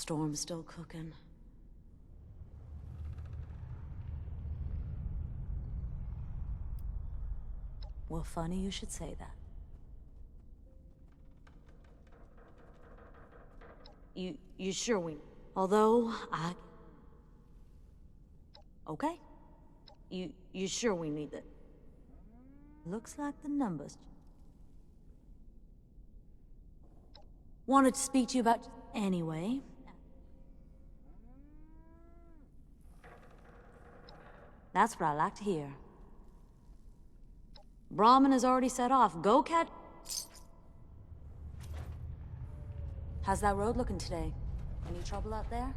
storm's still cooking. Well, funny you should say that. You sure we... Although, Okay. You sure we need it? Looks like the numbers... Wanted to speak to you about... Anyway... That's what I like to hear. Brahmin has already set off. Go catch... How's that road looking today? Any trouble out there?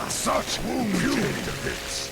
Such wounded bits.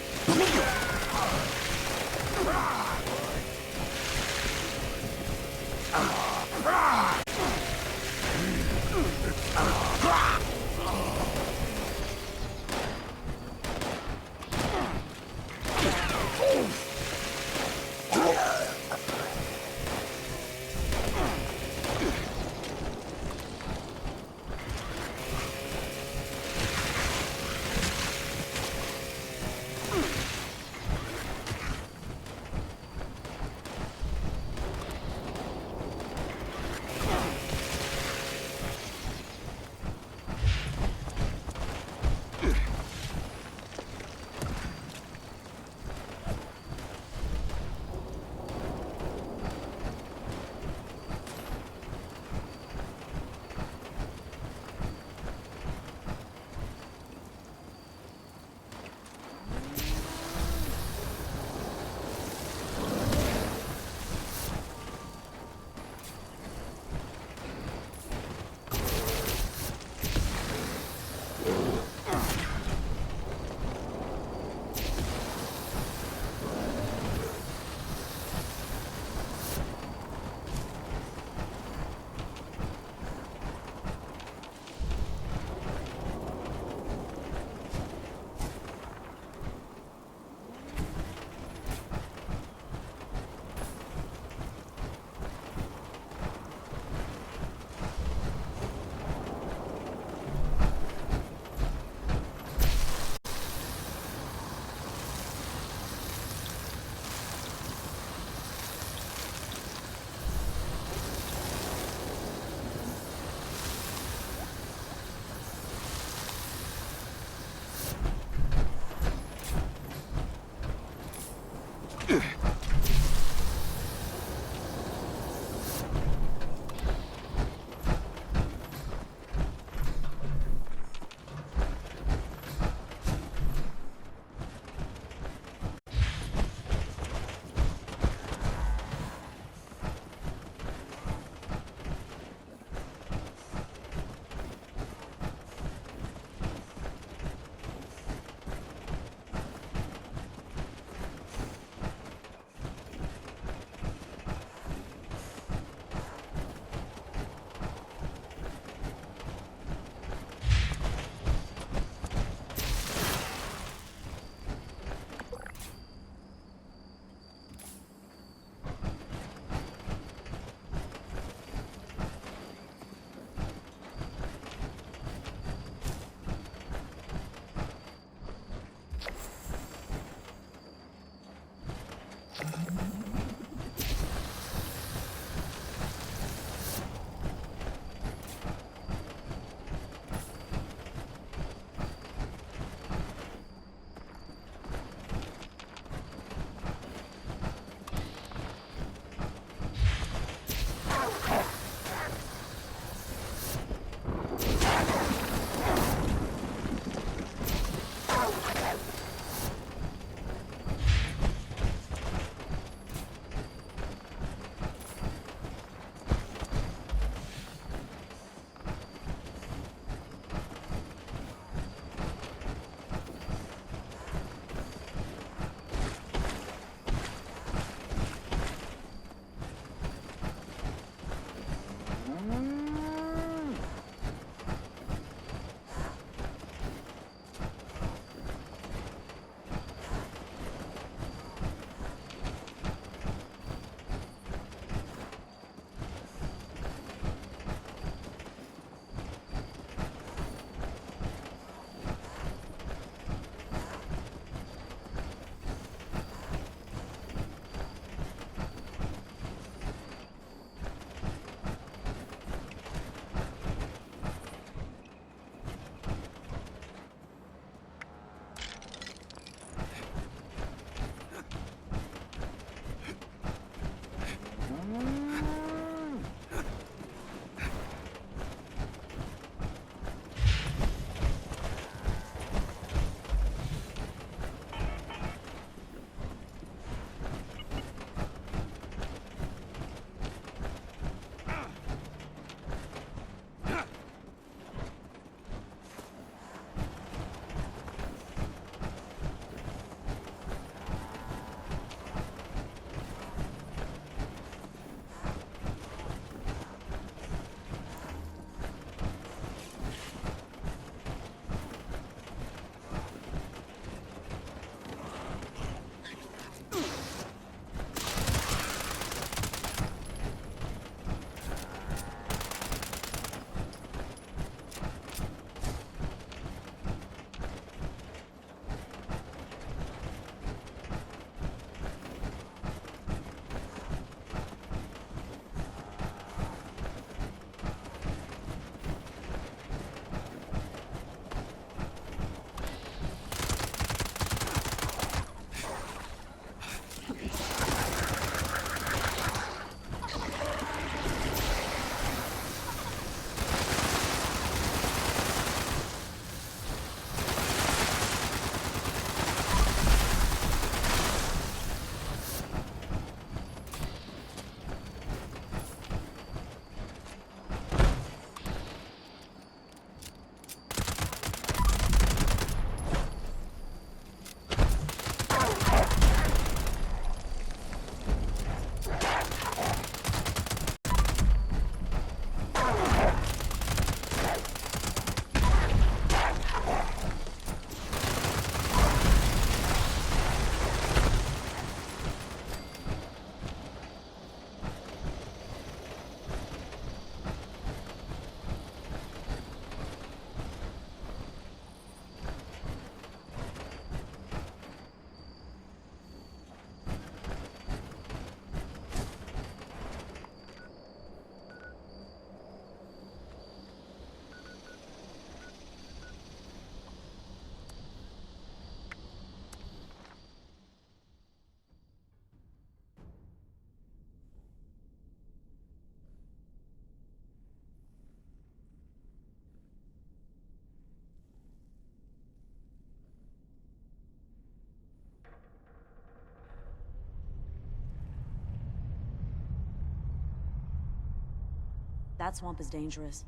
That swamp is dangerous.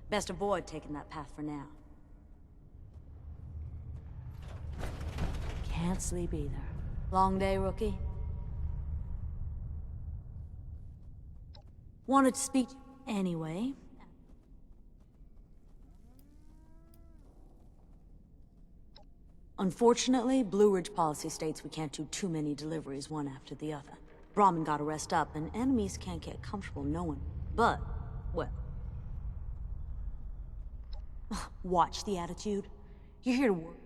Best avoid taking that path for now. Can't sleep either. Long day, rookie? Wanted to speak anyway. Unfortunately, Blue Ridge policy states we can't do too many deliveries one after the other. Brahmin gotta rest up, and enemies can't get comfortable knowing. But, well... Watch the attitude. You're here to work.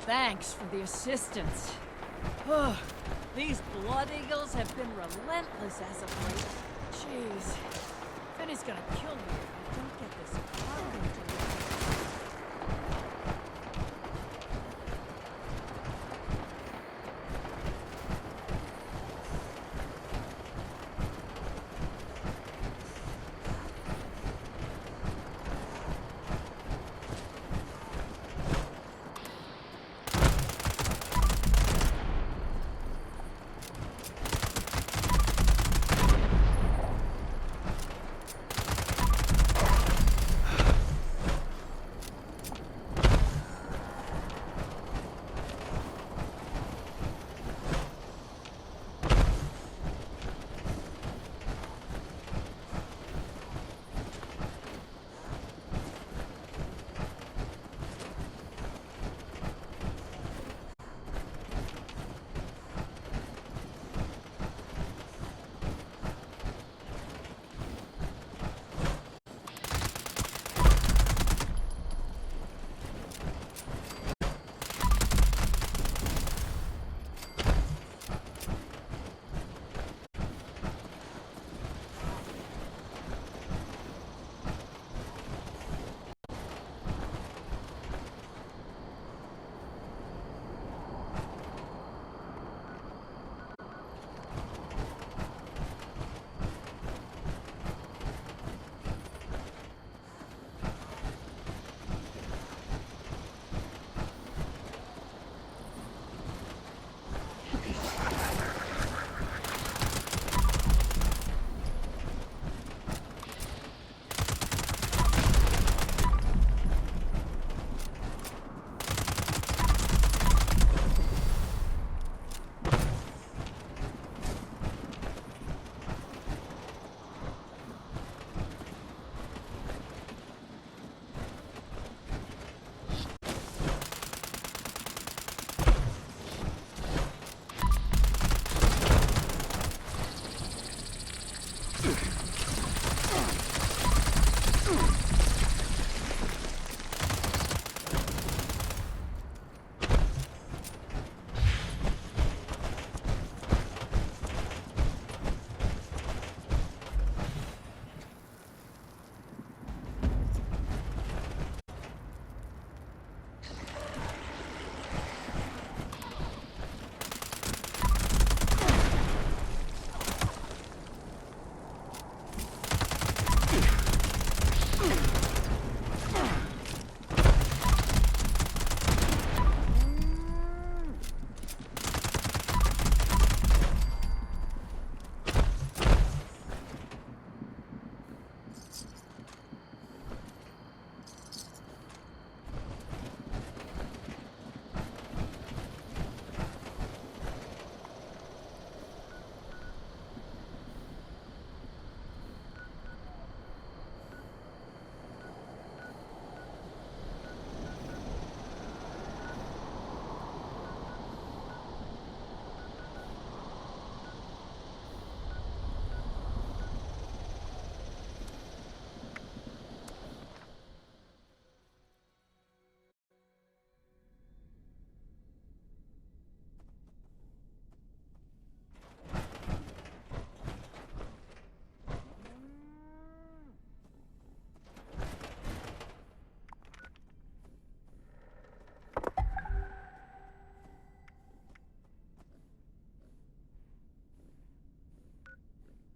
Thanks for the assistance. Ugh, these Blood Eagles have been relentless as of late. Jeez. Finney's gonna kill me if I don't get this cargo delivered.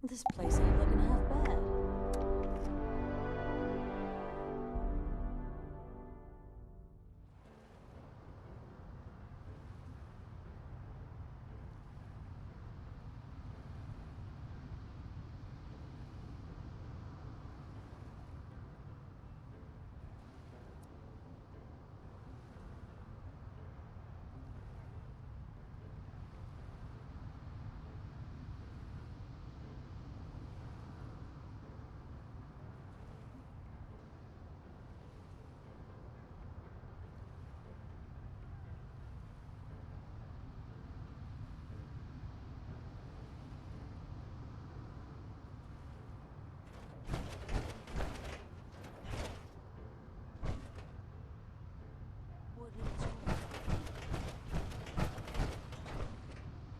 This place ain't looking half bad.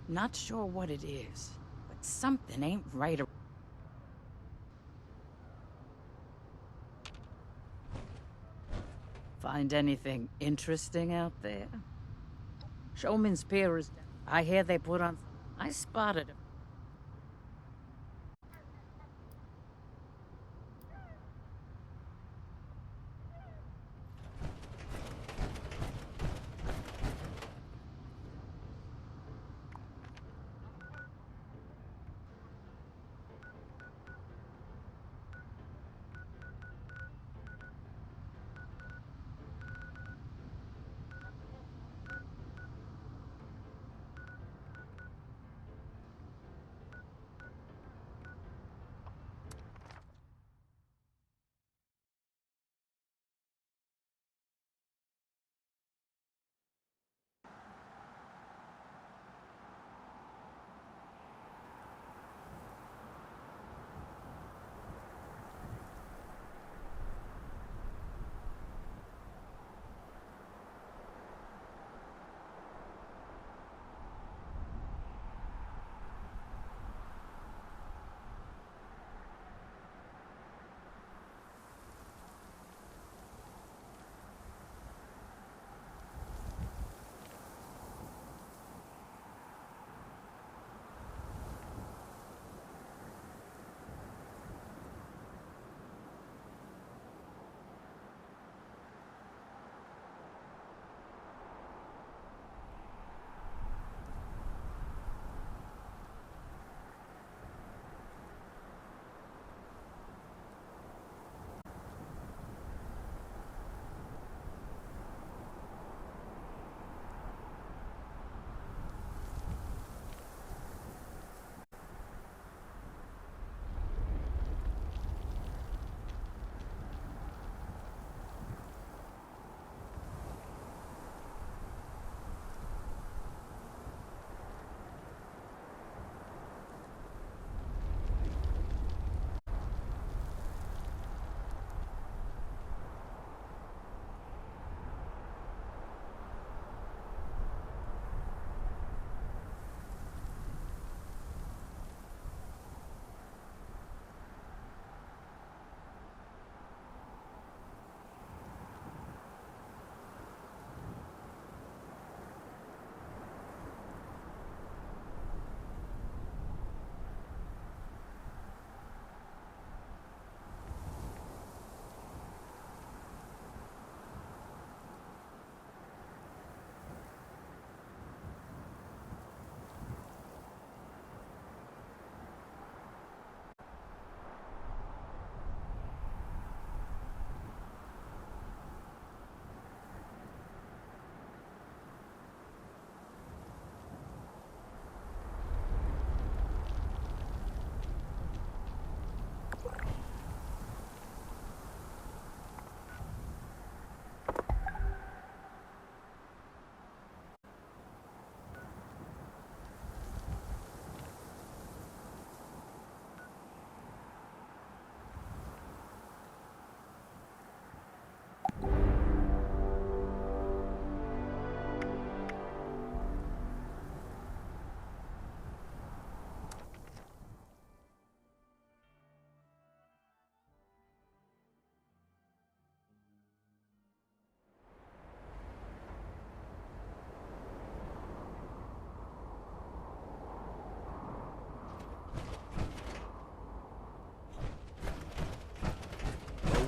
Not sure what it is, but something ain't right. Find anything interesting out there? Showman's Pier is... I hear they put on... I spotted him.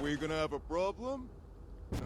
We gonna have a problem? No.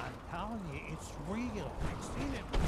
I'm telling you, it's real. I've seen it.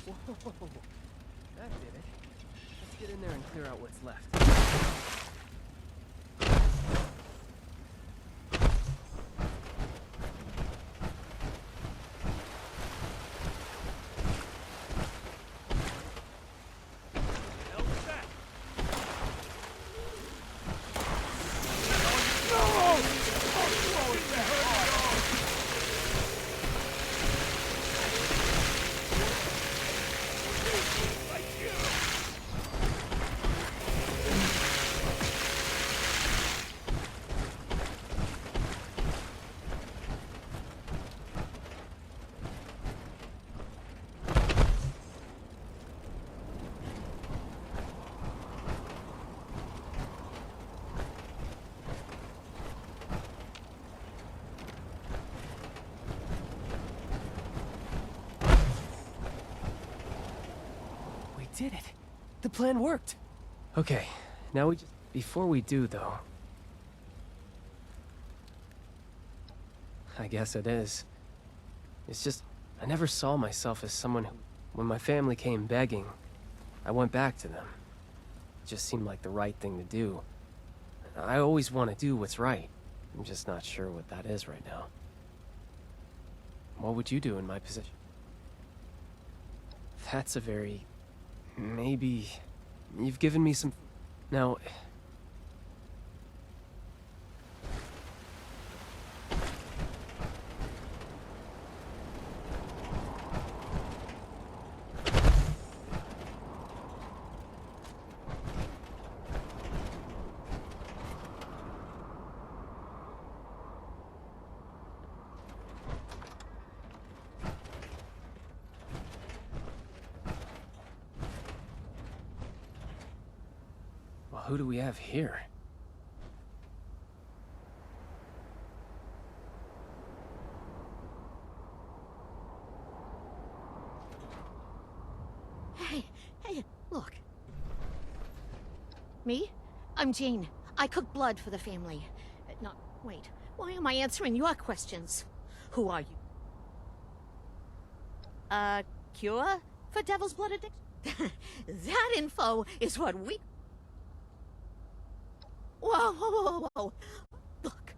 Whoa, that did it. Let's get in there and clear out what's left. did it. The plan worked. Okay, now we just... Before we do, though... I guess it is. It's just, I never saw myself as someone who... When my family came begging, I went back to them. It just seemed like the right thing to do. I always want to do what's right. I'm just not sure what that is right now. What would you do in my position? That's a very... Maybe... You've given me some... Now... Well, who do we have here? Hey, look. Me? I'm Jane. I cook blood for the family. No, wait. Why am I answering your questions? Who are you? Cure for devil's blood addiction? That info is what we... Whoa. Look,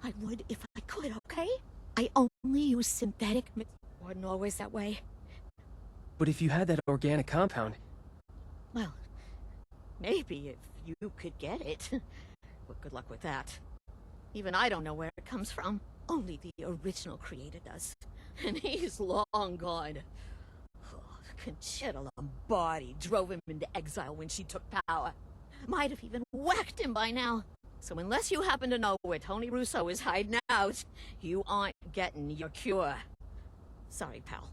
I would if I could, okay? I only use synthetic wasn't always that way. But if you had that organic compound... Well, maybe if you could get it. But good luck with that. Even I don't know where it comes from. Only the original creator does. And he's long gone. Oh, Conchita Lombardi drove him into exile when she took power. Might have even whacked him by now. So unless you happen to know where Tony Russo is hiding out, you aren't getting your cure. Sorry, pal.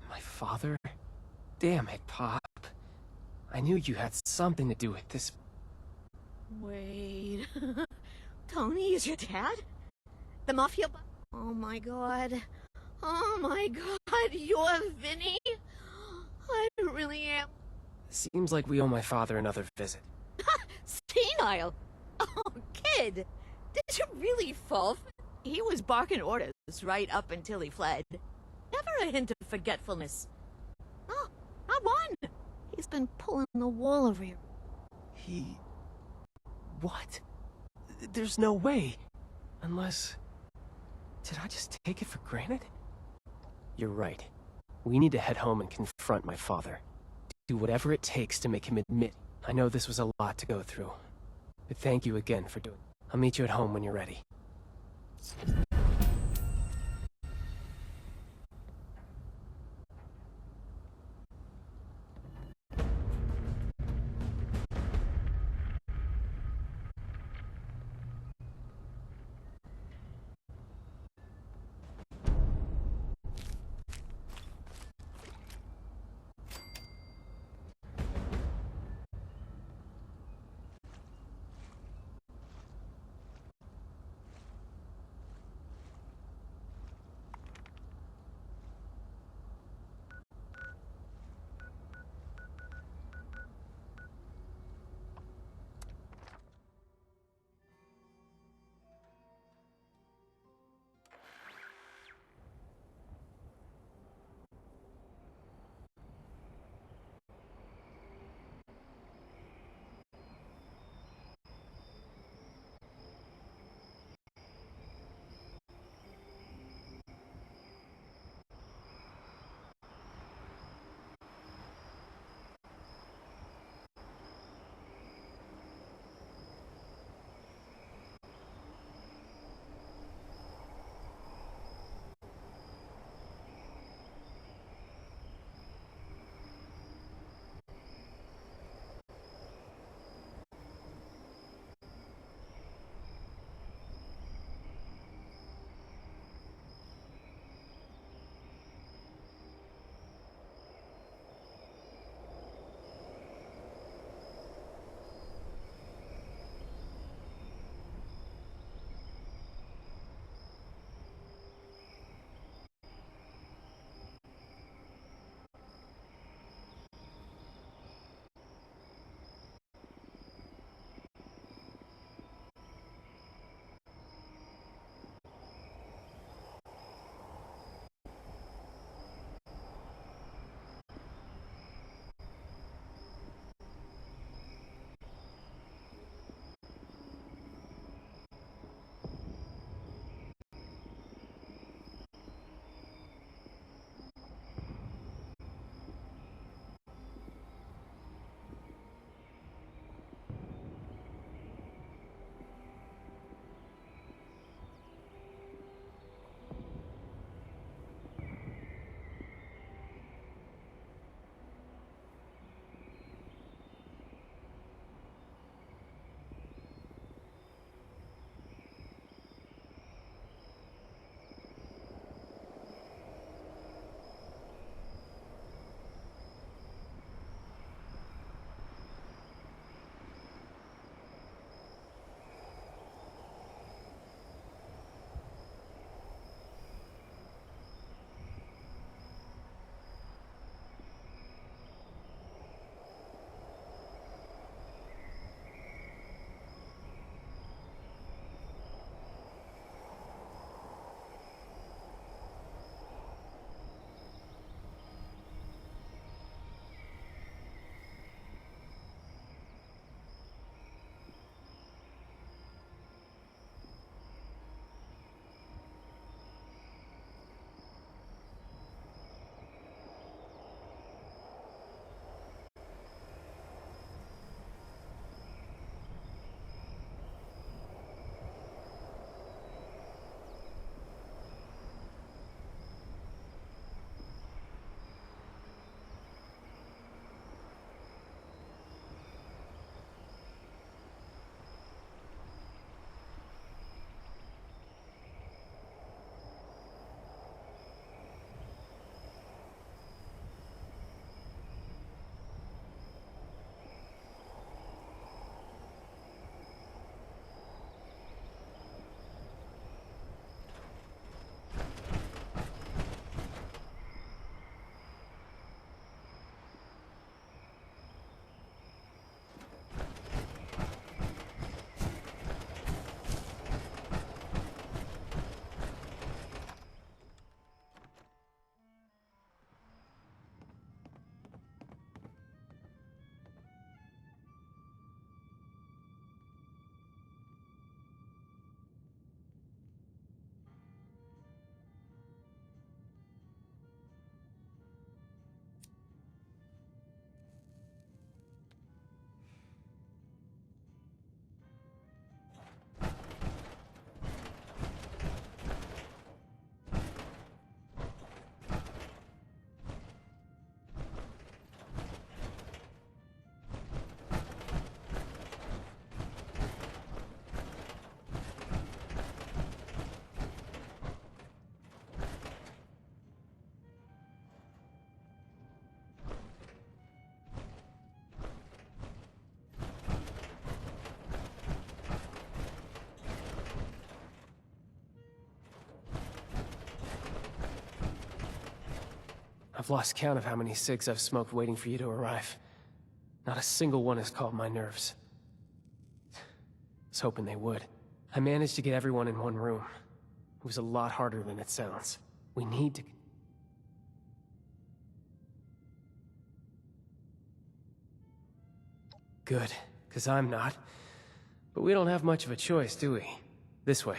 My father? Damn it, Pop. I knew you had something to do with this. Wait... Tony is your dad? The Mafia Oh my god. Oh my god, you're Vinny? I really am... Seems like we owe my father another visit. Senile! Oh, kid! Did you really fall for... He was barking orders right up until he fled. Never a hint of forgetfulness. Oh, I won! He's been pulling the wool over you. He... What? There's no way. Unless... Did I just take it for granted? You're right. We need to head home and confront my father. Do whatever it takes to make him admit. I know this was a lot to go through. But thank you again for doing it. I'll meet you at home when you're ready. I've lost count of how many cigs I've smoked waiting for you to arrive. Not a single one has calmed my nerves. I was hoping they would. I managed to get everyone in one room. It was a lot harder than it sounds. We need to... Good, because I'm not. But we don't have much of a choice, do we? This way.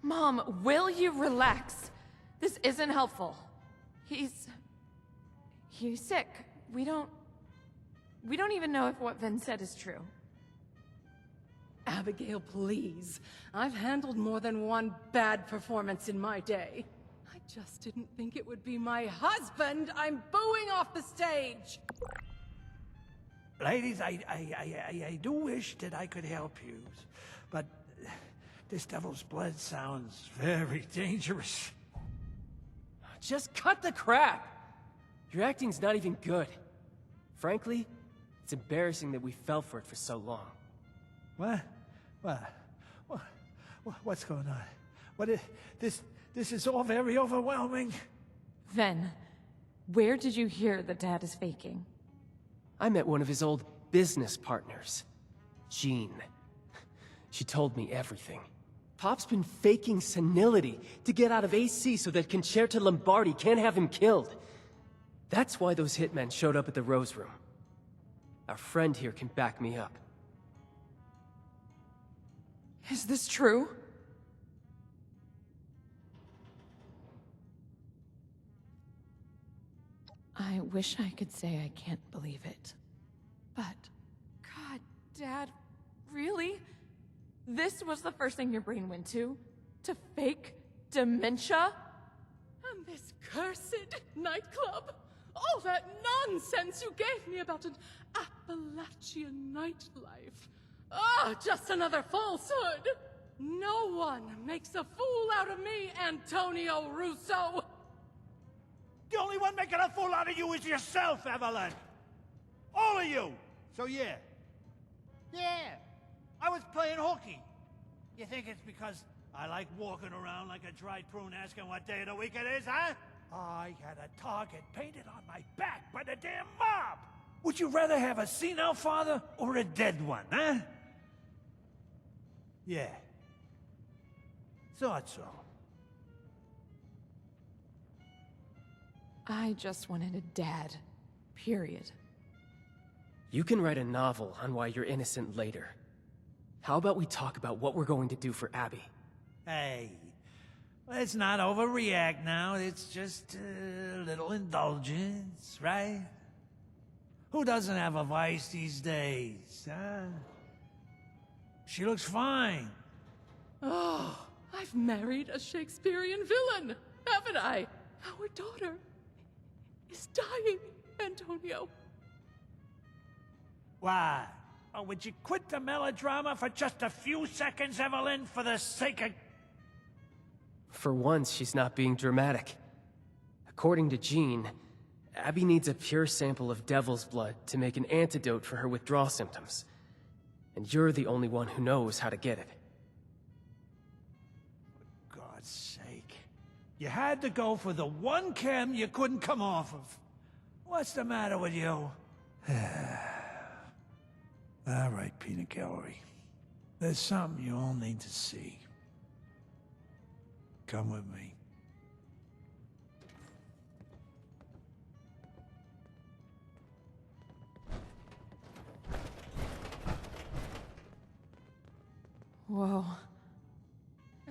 Mom, will you relax? This isn't helpful. He's sick. We don't even know if what Vin said is true. Abigail, please. I've handled more than one bad performance in my day. I just didn't think it would be my husband I'm booing off the stage! Ladies, I do wish that I could help you, but this devil's blood sounds very dangerous. Just cut the crap! Your acting's not even good. Frankly, it's embarrassing that we fell for it for so long. What? What's going on? This is all very overwhelming. Ven, where did you hear that Dad is faking? I met one of his old business partners, Jean. She told me everything. Pop's been faking senility to get out of AC so that Concerta Lombardi can't have him killed. That's why those hitmen showed up at the Rose Room. Our friend here can back me up. Is this true? I wish I could say I can't believe it. But, God, Dad, really? This was the first thing your brain went to? To fake dementia? And this cursed nightclub? All that nonsense you gave me about an Appalachian nightlife. Ah, just another falsehood! No one makes a fool out of me, Antonio Russo! The only one making a fool out of you is yourself, Evelyn! All of you! So yeah. Yeah. I was playing hooky. You think it's because I like walking around like a dried prune asking what day of the week it is, huh? I had a target painted on my back by the damn mob! Would you rather have a senile father or a dead one, huh? Yeah. Thought so. I just wanted a dad. Period. You can write a novel on why you're innocent later. How about we talk about what we're going to do for Abby? Hey, let's not overreact now. It's just a little indulgence, right? Who doesn't have a vice these days, huh? She looks fine. Oh, I've married a Shakespearean villain, haven't I? Our daughter is dying, Antonio. Why? Oh, would you quit the melodrama for just a few seconds, Evelyn, for the sake of... For once, she's not being dramatic. According to Jean, Abby needs a pure sample of devil's blood to make an antidote for her withdrawal symptoms. And you're the only one who knows how to get it. For God's sake. You had to go for the one chem you couldn't come off of. What's the matter with you? All right, Peanut Gallery. There's something you all need to see. Come with me. Whoa.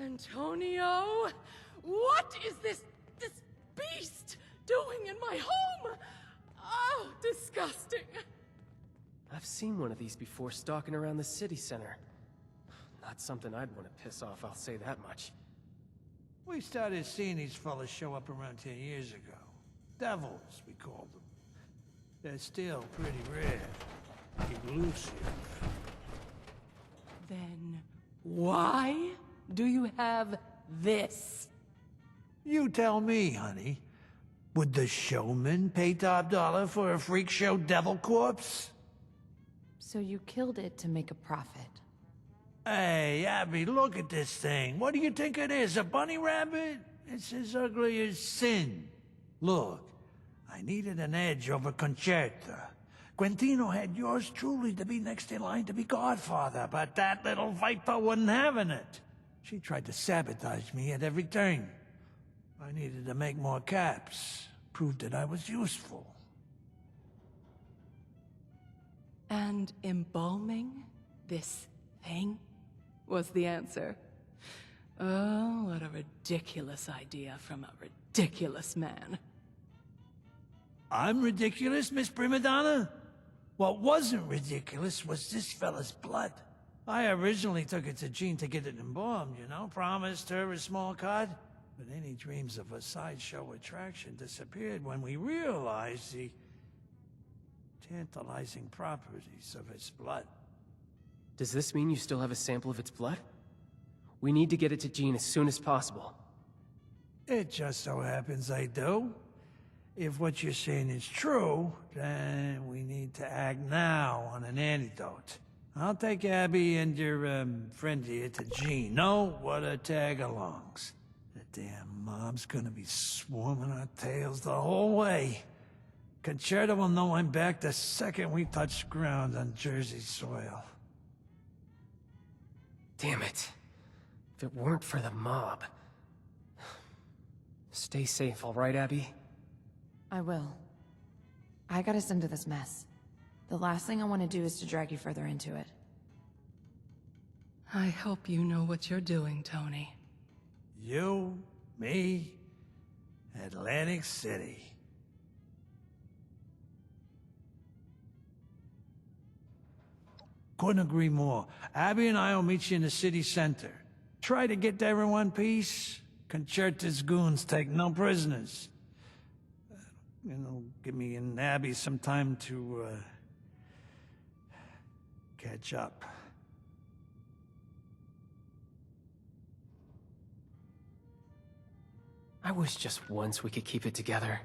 Antonio, what is this beast doing in my home? Oh, disgusting. I've seen one of these before stalking around the city center. Not something I'd want to piss off, I'll say that much. We started seeing these fellas show up around 10 years ago. Devils, we called them. They're still pretty rare. Elusive. Then why Do you have this? You tell me, honey. Would the showman pay top dollar for a freak show devil corpse? So you killed it to make a profit. Hey, Abby, look at this thing. What do you think it is, a bunny rabbit? It's as ugly as sin. Look, I needed an edge over Concerta. Quintino had yours truly to be next in line to be godfather, but that little viper wasn't having it. She tried to sabotage me at every turn. I needed to make more caps, prove that I was useful. And embalming this thing was the answer. Oh, what a ridiculous idea from a ridiculous man. I'm ridiculous, Miss Primadonna? What wasn't ridiculous was this fella's blood. I originally took it to Jean to get it embalmed, you know, promised her a small cut. But any dreams of a sideshow attraction disappeared when we realized the tantalizing properties of its blood. Does this mean you still have a sample of its blood? We need to get it to Jean as soon as possible. It just so happens I do. If what you're saying is true, then we need to act now on an antidote. I'll take Abby and your friend here to Jean. No, what a tag-alongs. The damn mob's gonna be swarming our tails the whole way. Concerta will know I'm back the second we touch ground on Jersey soil. Damn it. If it weren't for the mob. Stay safe, all right, Abby? I will. I got us into this mess. The last thing I want to do is to drag you further into it. I hope you know what you're doing, Tony. You, me, Atlantic City. Couldn't agree more. Abby and I will meet you in the city center. Try to get there in one piece. Concerta's goons take no prisoners. Give me and Abby some time to, catch up. I wish just once we could keep it together.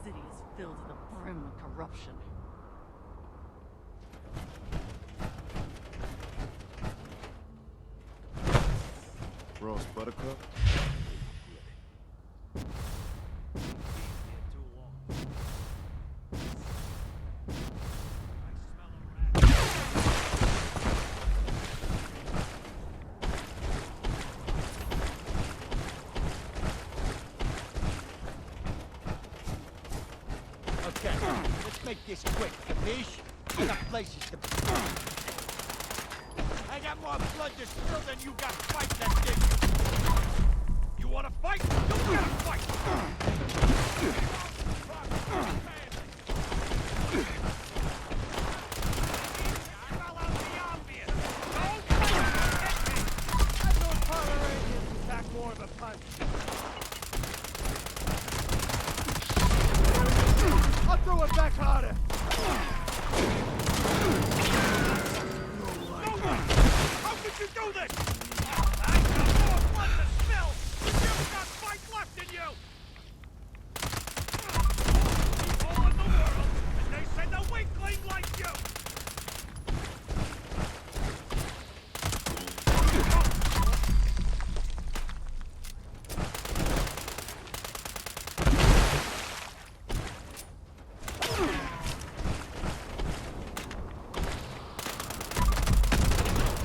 The city is filled to the brim with corruption. Ross Buttercup? Okay, let's make this quick, capiche? I got places to be. I got more blood to spill than you got fight left in you. You wanna fight? You gotta fight! More of a punch. I'll throw it back harder! How could you do this? I got more blood to spill! You've got fight left in you! All in the world, and they send a weakling like you!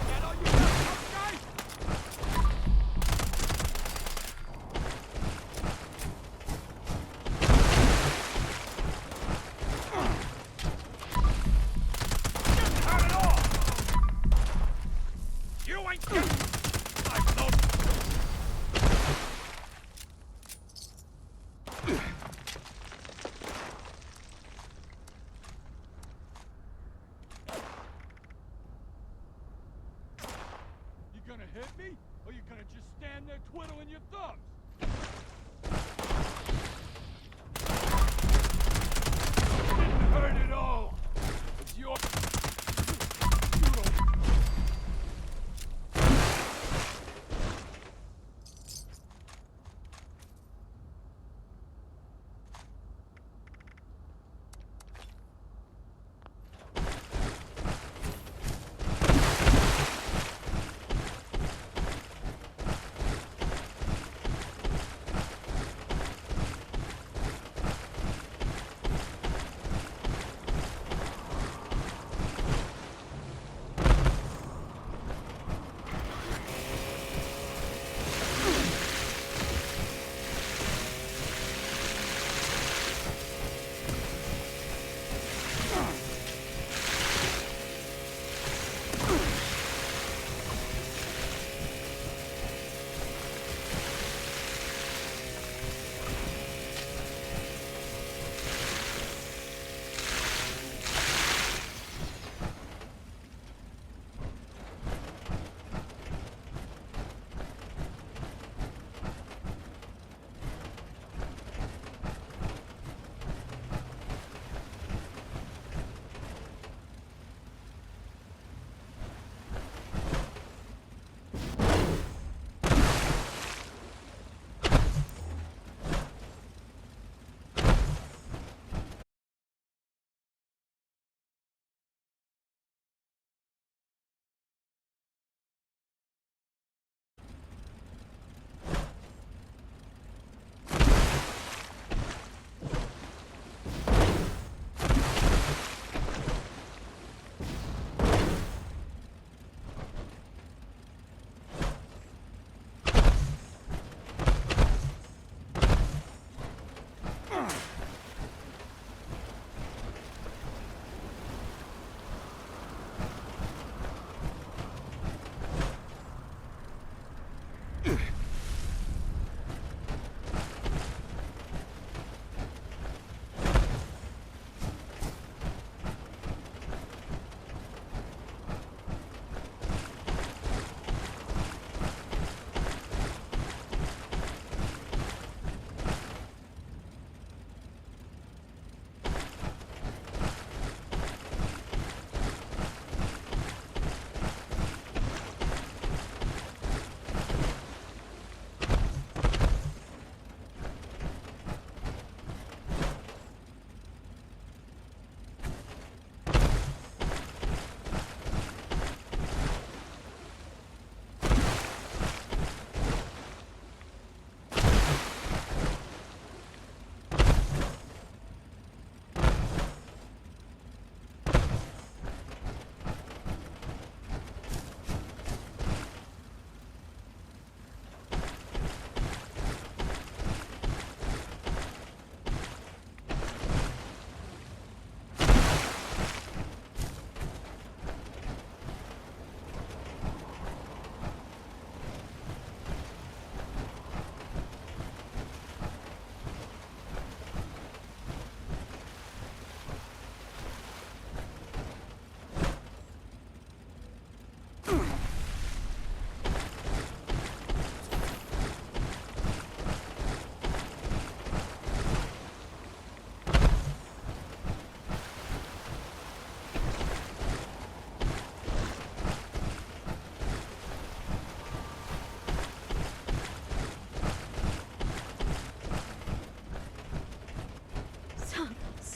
That all you got, tough guy?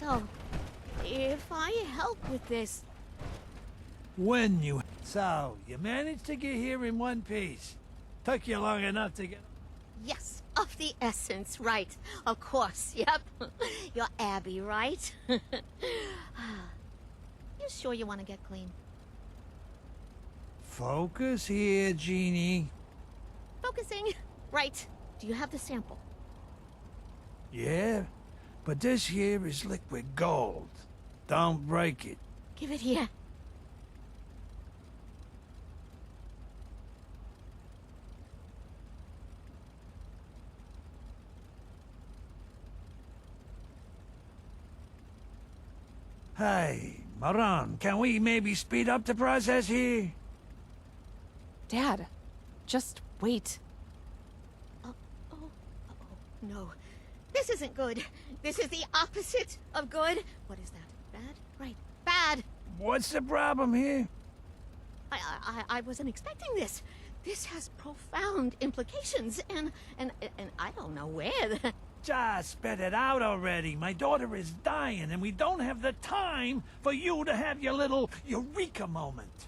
So, if I help with this, When you... So, you managed to get here in one piece. Took you long enough to get... yes, of the essence, right? Of course, yep. You're Abby, right? You sure you want to get clean? Focus here, Jeannie. Focusing. Right. Do you have the sample? Yeah, but this here is liquid gold. Don't break it. Give it here. Hey, Moran, can we maybe speed up the process here? Dad, just wait. No. This isn't good. This is the opposite of good. What is that? Bad? Right. Bad. What's the problem here? I wasn't expecting this. This has profound implications, and I don't know where. Just spit it out already. My daughter is dying, and we don't have the time for you to have your little eureka moment.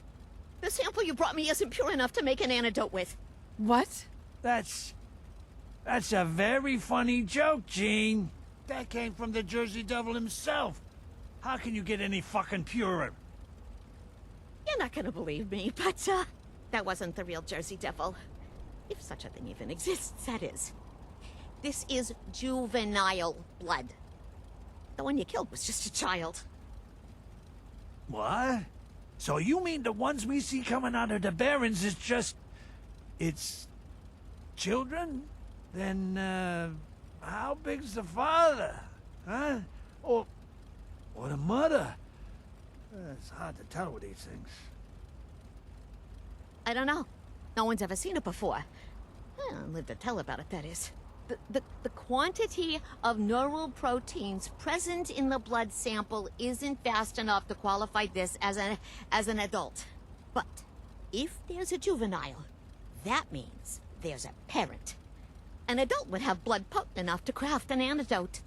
The sample you brought me isn't pure enough to make an antidote with. What? That's a very funny joke, Gene. That came from the Jersey Devil himself. How can you get any fucking purer? You're not gonna believe me, but, that wasn't the real Jersey Devil. If such a thing even exists, that is. This is juvenile blood. The one you killed was just a child. What? So you mean the ones we see coming out of the Barrens is just... it's... children? Then, how big's the father? Huh? Or the mother? It's hard to tell with these things. I don't know. No one's ever seen it before. Lived to tell about it, that is. The quantity of neural proteins present in the blood sample isn't vast enough to qualify this as an adult. But if there's a juvenile, that means there's a parent. An adult would have blood potent enough to craft an antidote.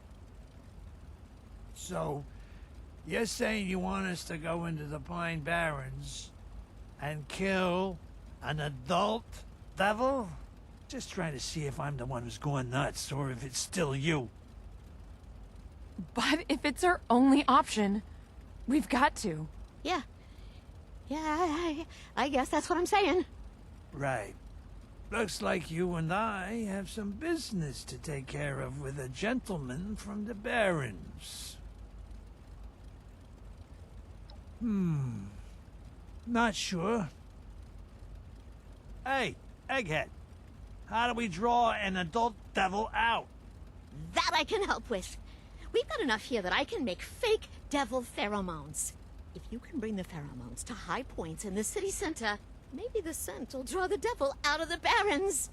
So, you're saying you want us to go into the Pine Barrens and kill an adult devil? Just trying to see if I'm the one who's going nuts, or if it's still you. But if it's our only option, we've got to. Yeah. Yeah, I guess that's what I'm saying. Right. Looks like you and I have some business to take care of with a gentleman from the Barrens. Not sure. Hey, Egghead. How do we draw an adult devil out? That I can help with. We've got enough here that I can make fake devil pheromones. If you can bring the pheromones to high points in the city center, maybe the scent will draw the devil out of the Barrens.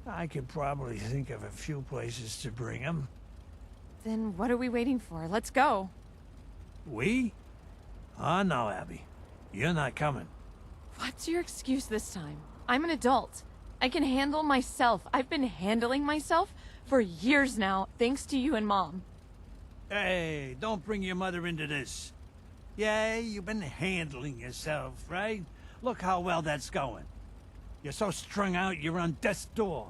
I could probably think of a few places to bring him. Then what are we waiting for? Let's go. We? Oh, no, Abby. You're not coming. What's your excuse this time? I'm an adult. I can handle myself. I've been handling myself for years now, thanks to you and Mom. Hey, don't bring your mother into this. Yeah, you've been handling yourself, right? Look how well that's going. You're so strung out, you're on death's door.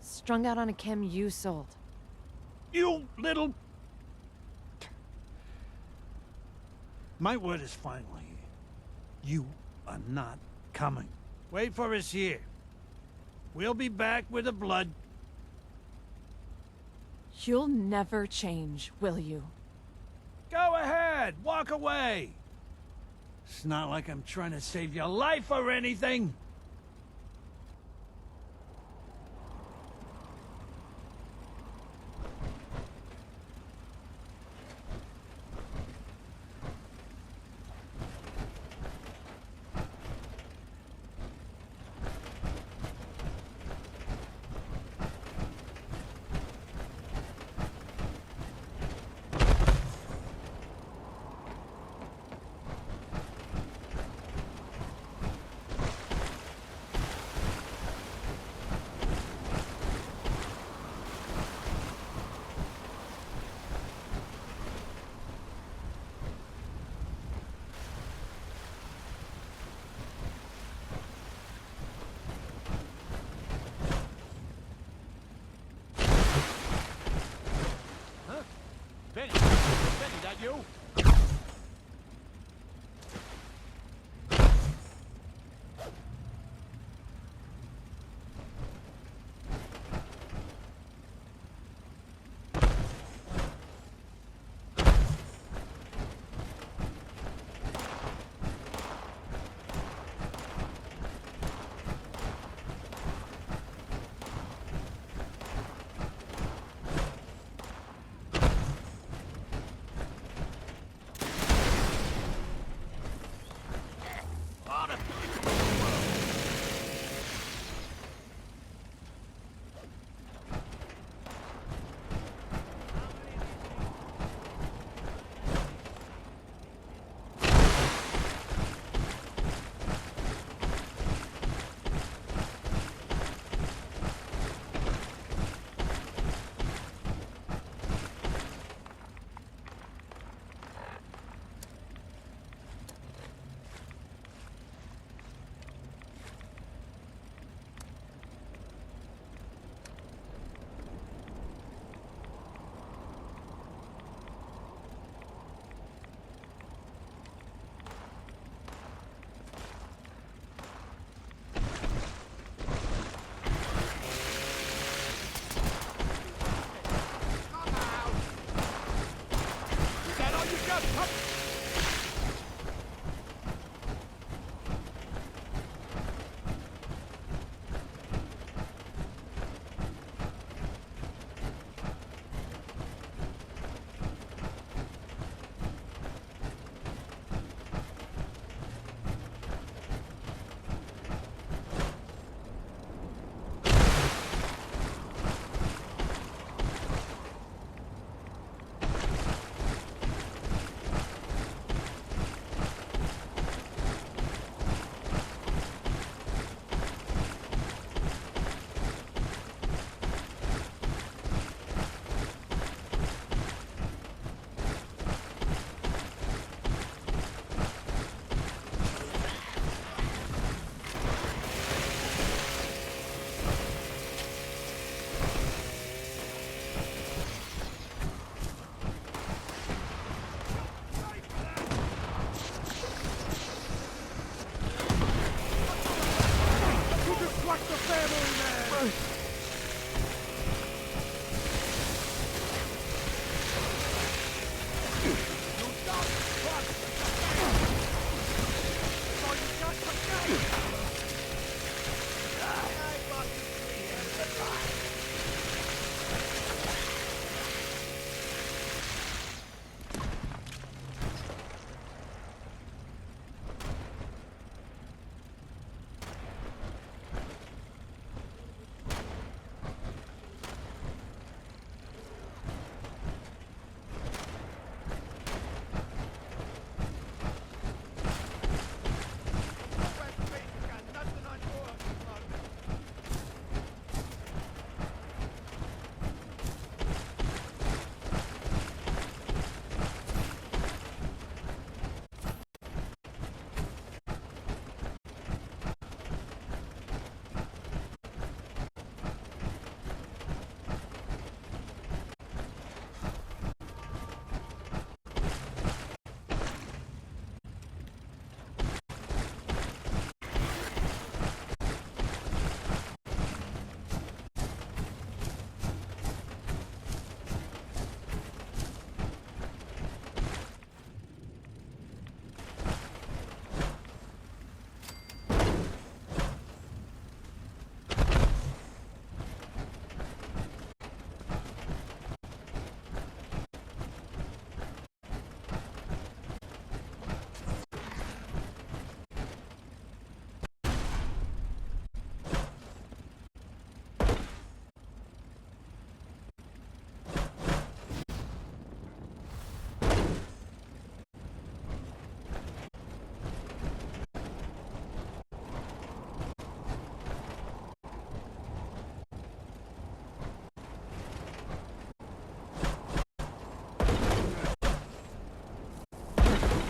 Strung out on a chem you sold. You little... My word is final here. You are not coming. Wait for us here. We'll be back with the blood. You'll never change, will you? Go ahead, walk away. It's not like I'm trying to save your life or anything. you!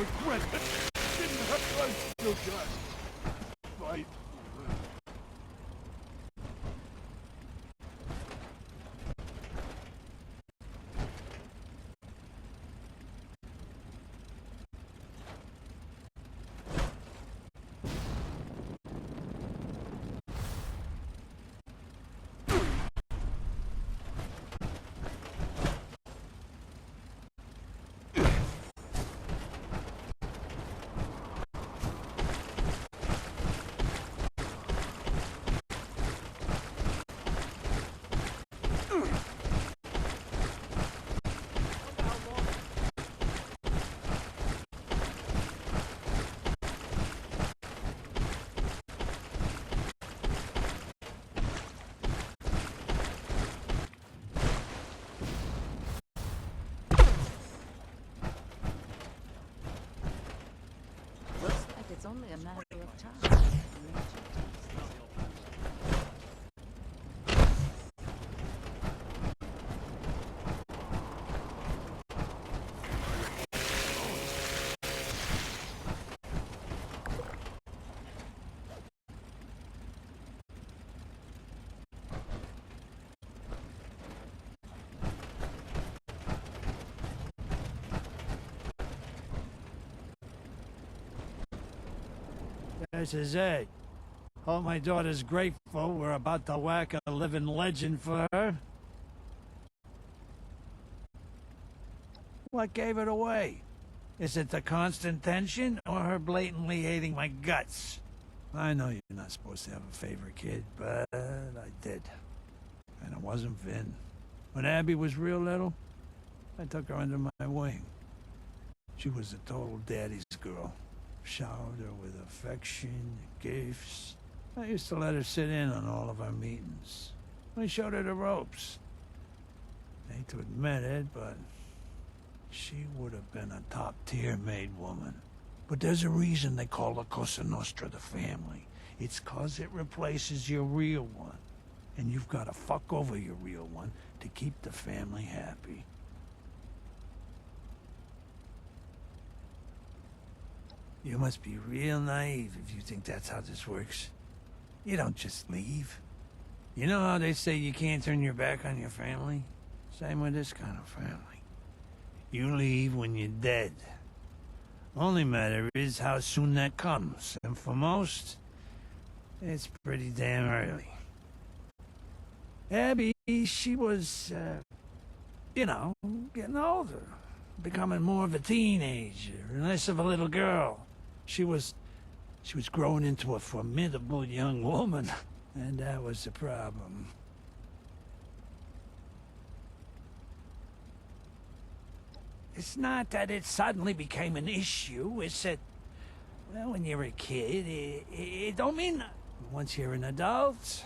regret it. Didn't have to still got. Fight. only a matter of time. This is it. Hope my daughter's grateful we're about to whack a living legend for her. What gave it away? Is it the constant tension or her blatantly hating my guts? I know you're not supposed to have a favorite kid, but I did. And it wasn't Vin. When Abby was real little, I took her under my wing. She was a total daddy's girl. Showered her with affection, gifts. I used to let her sit in on all of our meetings. I showed her the ropes. I hate to admit it, but she would have been a top-tier maid woman. But there's a reason they call the Cosa Nostra the family. It's 'cause it replaces your real one. And you've got to fuck over your real one to keep the family happy. You must be real naive if you think that's how this works. You don't just leave. You know how they say you can't turn your back on your family? Same with this kind of family. You leave when you're dead. Only matter is how soon that comes, and for most, it's pretty damn early. Abby, she was, you know, getting older, becoming more of a teenager, and less of a little girl. She was growing into a formidable young woman, and that was the problem. It's not that it suddenly became an issue, it's that, well, when you're a kid, it don't mean nothing. Once you're an adult,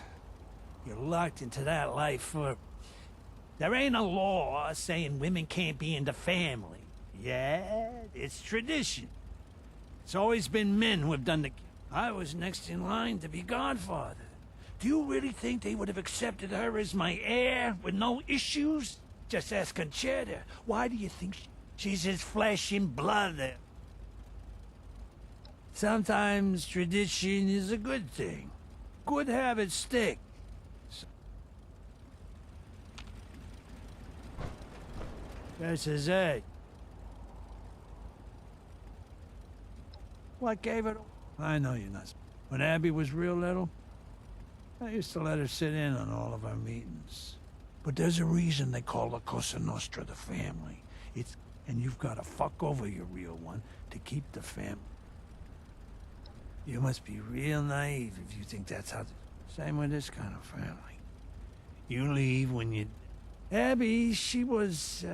you're locked into that life for... There ain't a law saying women can't be in the family. Yeah, it's tradition. It's always been men who have done the... I was next in line to be godfather. Do you really think they would have accepted her as my heir with no issues? Just ask Conchetta. Why do you think she's his flesh and blood? Sometimes tradition is a good thing. Good habits stick. This is it. What gave it? I know you're not. When Abby was real little, I used to let her sit in on all of our meetings. But there's a reason they call the Cosa Nostra the family. It's... And you've got to fuck over your real one to keep the family. You must be real naive if you think that's how... Same with this kind of family. You leave when you... Abby, she was,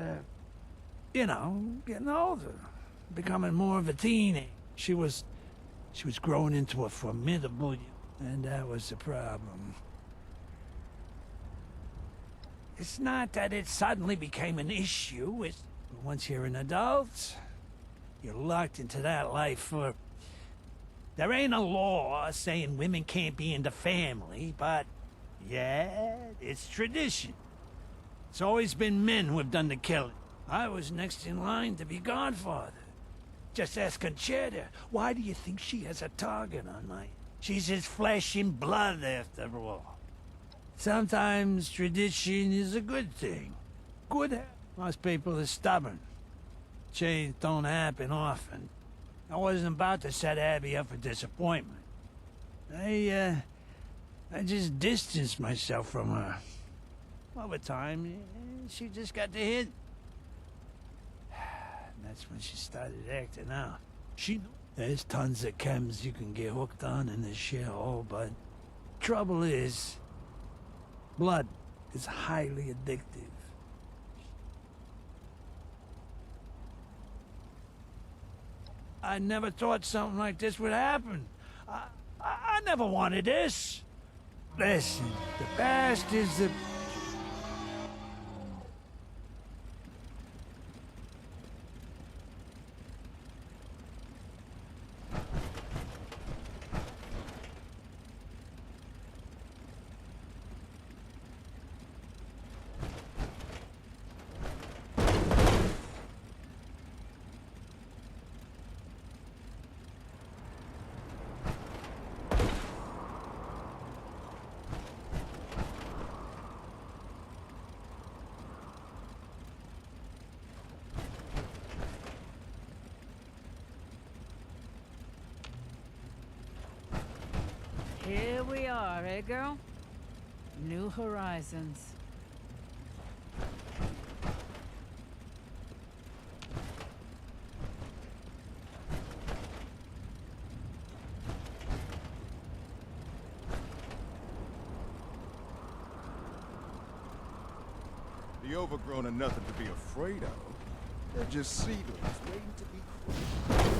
you know, getting older. Becoming more of a teenager. She was growing into a formidable... And that was the problem. It's not that it suddenly became an issue, it's... Once you're an adult, you're locked into that life for... There ain't a law saying women can't be in the family, but... Yeah, it's tradition. It's always been men who have done the killing. I was next in line to be godfather. Just ask Conchetta. Why do you think she has a target on my... She's his flesh and blood, after all. Sometimes tradition is a good thing. Good... Most people are stubborn. Change don't happen often. I wasn't about to set Abby up for disappointment. I just distanced myself from her. Over time, she just got the hint. And that's when she started acting out. There's tons of chems you can get hooked on in this shithole, but trouble is, blood is highly addictive. I never thought something like this would happen. I never wanted this. Listen, the past is the... are, eh, girl? New horizons. The overgrown are nothing to be afraid of. They're just seedlings waiting to be grown.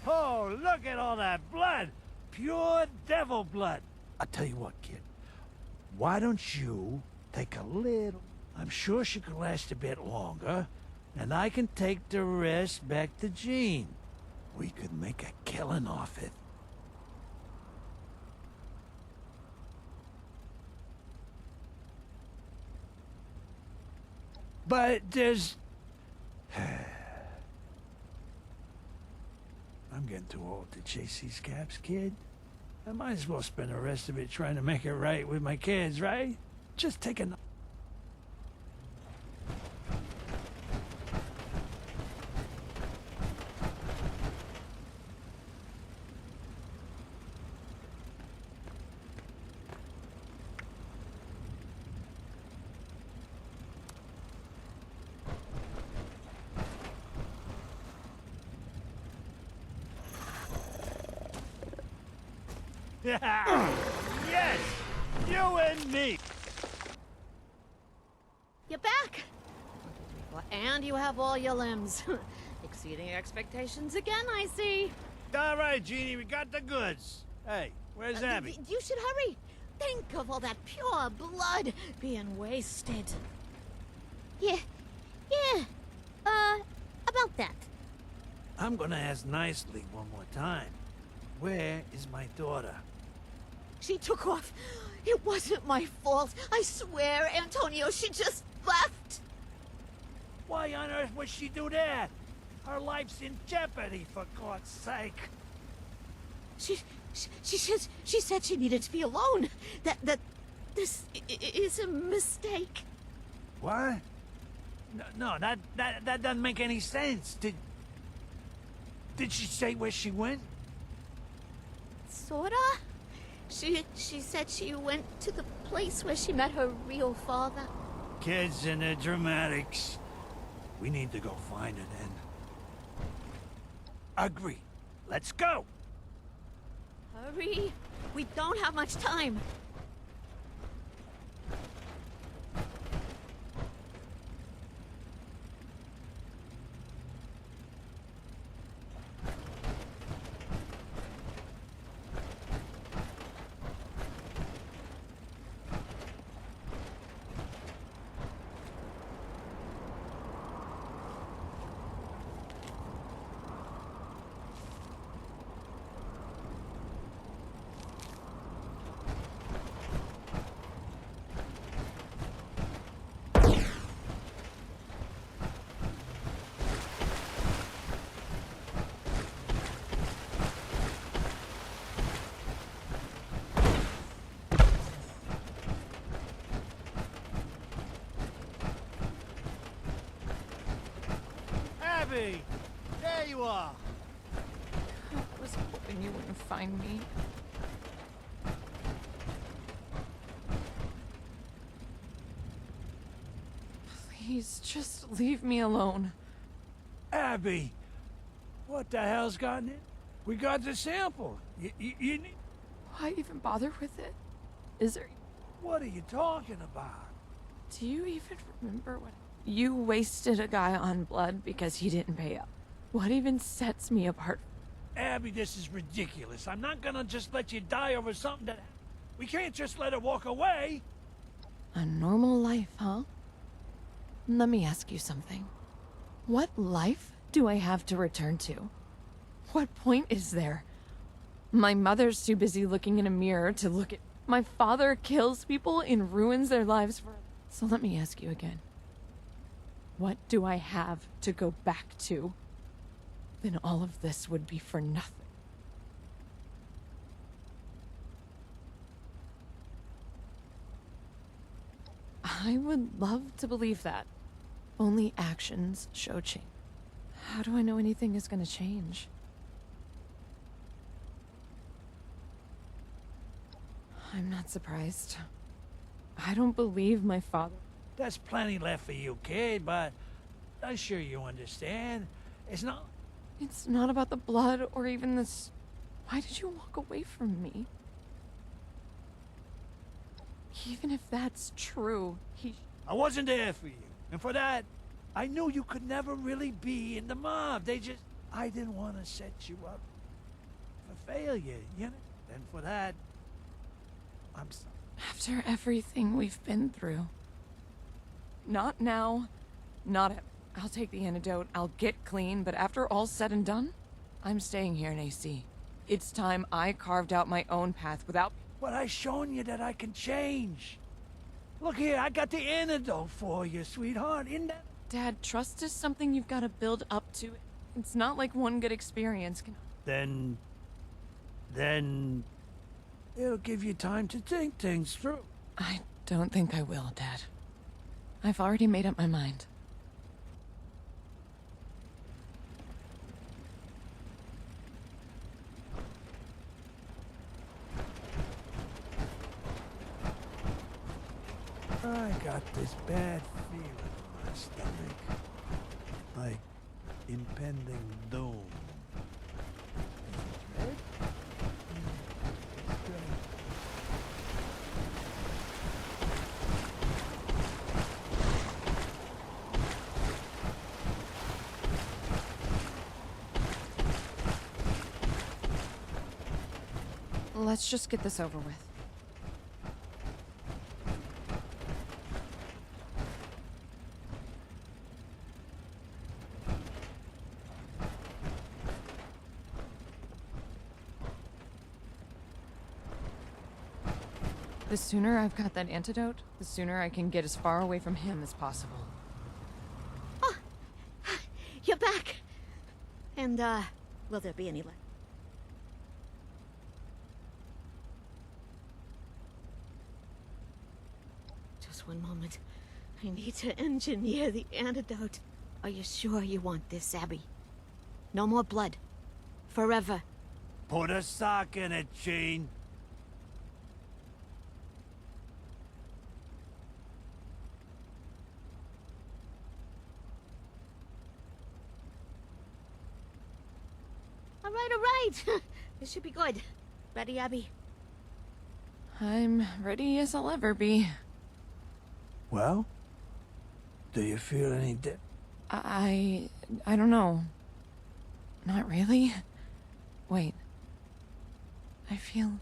Oh, look at all that blood! Pure devil blood! I'll tell you what, kid. Why don't you take a little... I'm sure she could last a bit longer, and I can take the rest back to Jean. We could make a killing off it. But there's... I'm getting too old to chase these caps, kid. I might as well spend the rest of it trying to make it right with my kids, right? Just take a... Yes! You and me! You're back! And you have all your limbs. Exceeding expectations again, I see. All right, Jeannie, we got the goods. Hey, where's Abby? You should hurry. Think of all that pure blood being wasted. Yeah, about that. I'm gonna ask nicely one more time. Where is my daughter? She took off. It wasn't my fault. I swear, Antonio, she just left. Why on earth would she do that? Her life's in jeopardy, for God's sake. She said she needed to be alone. That this is a mistake. What? No, that doesn't make any sense. Did she say where she went? Sorta. She said she went to the place where she met her real father. Kids and their dramatics. We need to go find her then. Agree. Let's go. Hurry. We don't have much time. Abby! There you are! I was hoping you wouldn't find me. Please, just leave me alone. Abby! What the hell's gotten in? We got the sample. You need... Why even bother with it? Is there... What are you talking about? Do you even remember what... You wasted a guy on blood because he didn't pay up. What even sets me apart? Abby, this is ridiculous. I'm not gonna just let you die over something that... We can't just let her walk away. A normal life, huh? Let me ask you something. What life do I have to return to? What point is there? My mother's too busy looking in a mirror to look at... My father kills people and ruins their lives for... So let me ask you again. What do I have to go back to? Then all of this would be for nothing. I would love to believe that. Only actions show change. How do I know anything is going to change? I'm not surprised. I don't believe my father... There's plenty left for you, kid, but I'm sure you understand. It's not... It's not about the blood or even this... Why did you walk away from me? Even if that's true, I wasn't there for you. And for that, I knew you could never really be in the mob. I didn't want to set you up for failure, you know? And for that, I'm sorry. After everything we've been through. Not now, not ever. I'll take the antidote, I'll get clean, but after all's said and done, I'm staying here in AC. It's time I carved out my own path without... But I've shown you that I can change. Look here, I got the antidote for you, sweetheart. In that... Dad, trust is something you've got to build up to. It's not like one good experience can... Then... It'll give you time to think things through. I don't think I will, Dad. I've already made up my mind. I got this bad feeling in my stomach. Like impending doom. Let's just get this over with. The sooner I've got that antidote, the sooner I can get as far away from him as possible. Oh, you're back. And, will there be any left? Just one moment. I need to engineer the antidote. Are you sure you want this, Abby? No more blood. Forever. Put a sock in it, Jean. All right. This should be good. Ready, Abby? I'm ready as I'll ever be. Well? Do you feel any I don't know. Not really. Wait. I feel...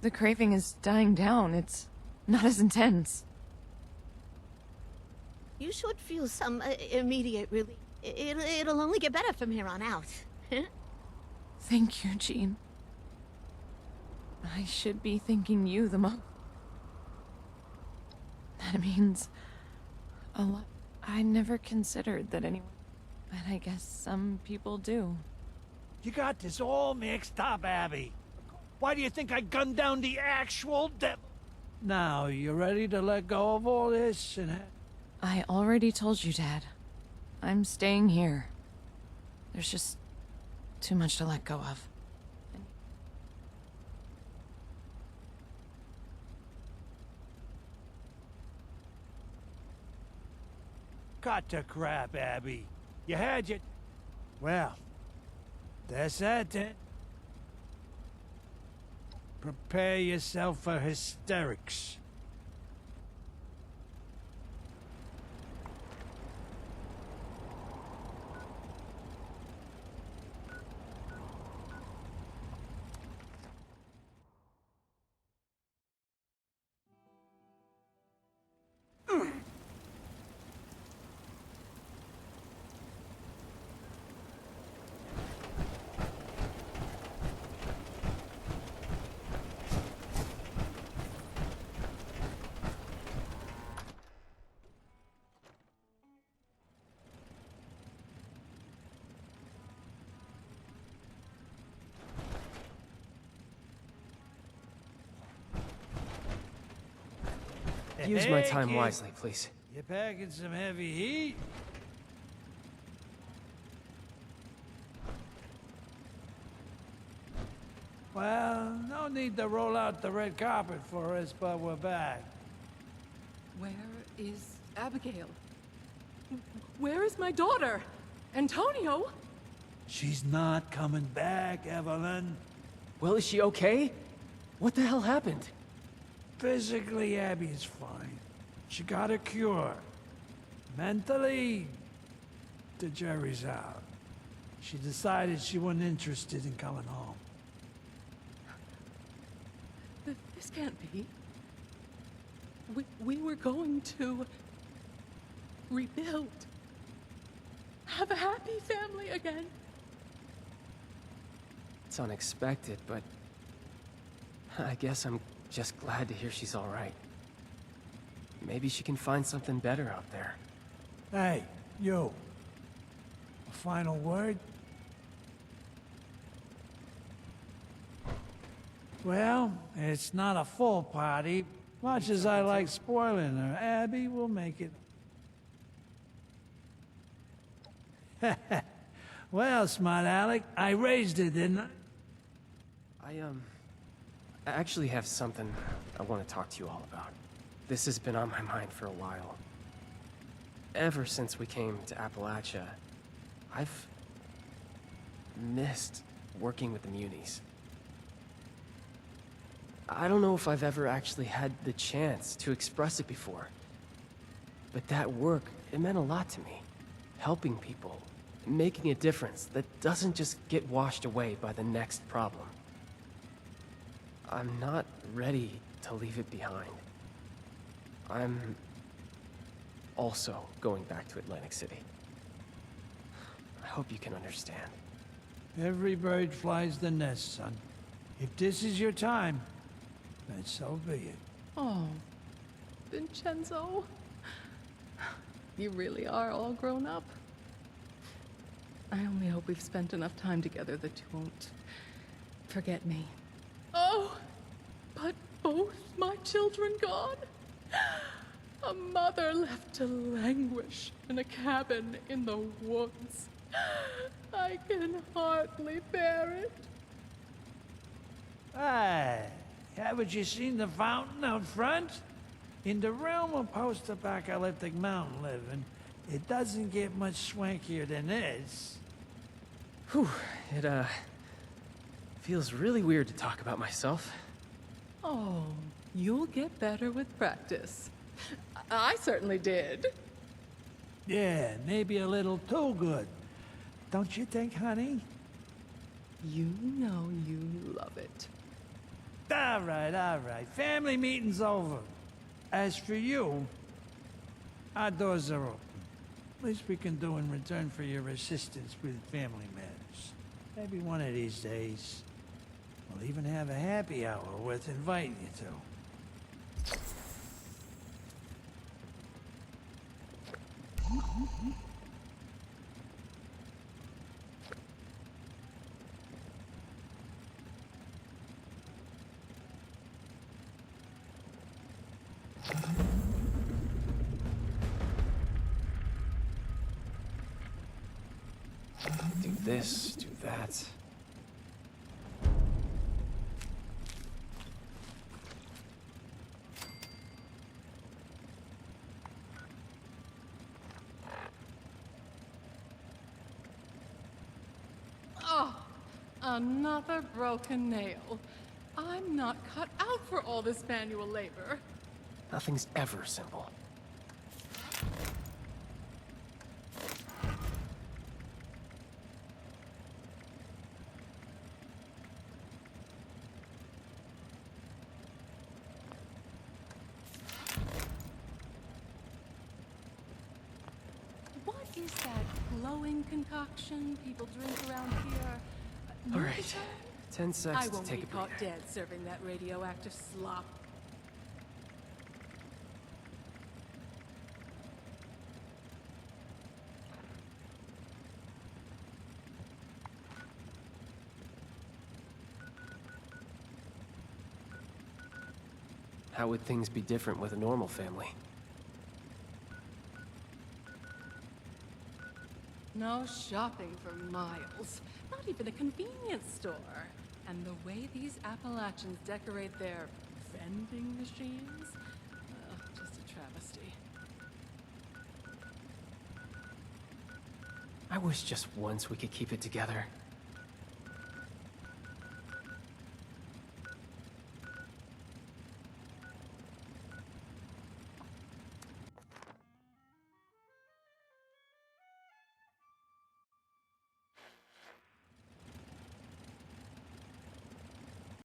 the craving is dying down. It's not as intense. You should feel some immediate relief. It'll only get better from here on out. Thank you, Jean. I should be thanking you the most. That means a lot. I never considered that anyone, but I guess some people do. You got this all mixed up, Abby. Why do you think I gunned down the actual devil? Now, you ready to let go of all this and... I already told you, Dad. I'm staying here. There's just too much to let go of. Cut the crap, Abby. You had your... Well, that's that then. Prepare yourself for hysterics. Use my time kid. wisely, please. You packing some heavy heat? Well, no need to roll out the red carpet for us, but we're back. Where is Abigail? Where is my daughter? Antonio? She's not coming back, Evelyn. Well, is she okay? What the hell happened? Physically, Abby's fine. She got a cure. Mentally, the jury's out. She decided she wasn't interested in coming home. This can't be. We were going to... rebuild. Have a happy family again. It's unexpected, but... I guess I'm just glad to hear she's all right. Maybe she can find something better out there. Hey, you. A final word? Well, it's not a full party. Much as I like spoiling her, Abby will make it. Well, smart Alec, I raised it, didn't I? I actually have something I want to talk to you all about. This has been on my mind for a while. Ever since we came to Appalachia, I've missed working with the Munis. I don't know if I've ever actually had the chance to express it before. But that work, it meant a lot to me. Helping people, making a difference that doesn't just get washed away by the next problem. I'm not ready to leave it behind. I'm also going back to Atlantic City. I hope you can understand. Every bird flies the nest, son. If this is your time, then so be it. Oh, Vincenzo. You really are all grown up. I only hope we've spent enough time together that you won't forget me. Oh, but both my children gone? A mother left to languish in a cabin in the woods. I can hardly bear it. Aye, haven't you seen the fountain out front? In the realm of post-apocalyptic mountain living, it doesn't get much swankier than this. Whew, it feels really weird to talk about myself. Oh, you'll get better with practice. I certainly did. Yeah, maybe a little too good. Don't you think, honey? You know you love it. All right. Family meeting's over. As for you, our doors are open. Least we can do in return for your assistance with family matters. Maybe one of these days, we'll even have a happy hour worth inviting you to. Do this, do that. Oh, another broken nail. I'm not cut out for all this manual labor. Nothing's ever simple. What is that glowing concoction people drink around here? All right, Nutrition? 10 seconds I to won't take be a caught breather. dead serving that radioactive slop. How would things be different with a normal family? No shopping for miles. Not even a convenience store. And the way these Appalachians decorate their vending machines? Just a travesty. I wish just once we could keep it together.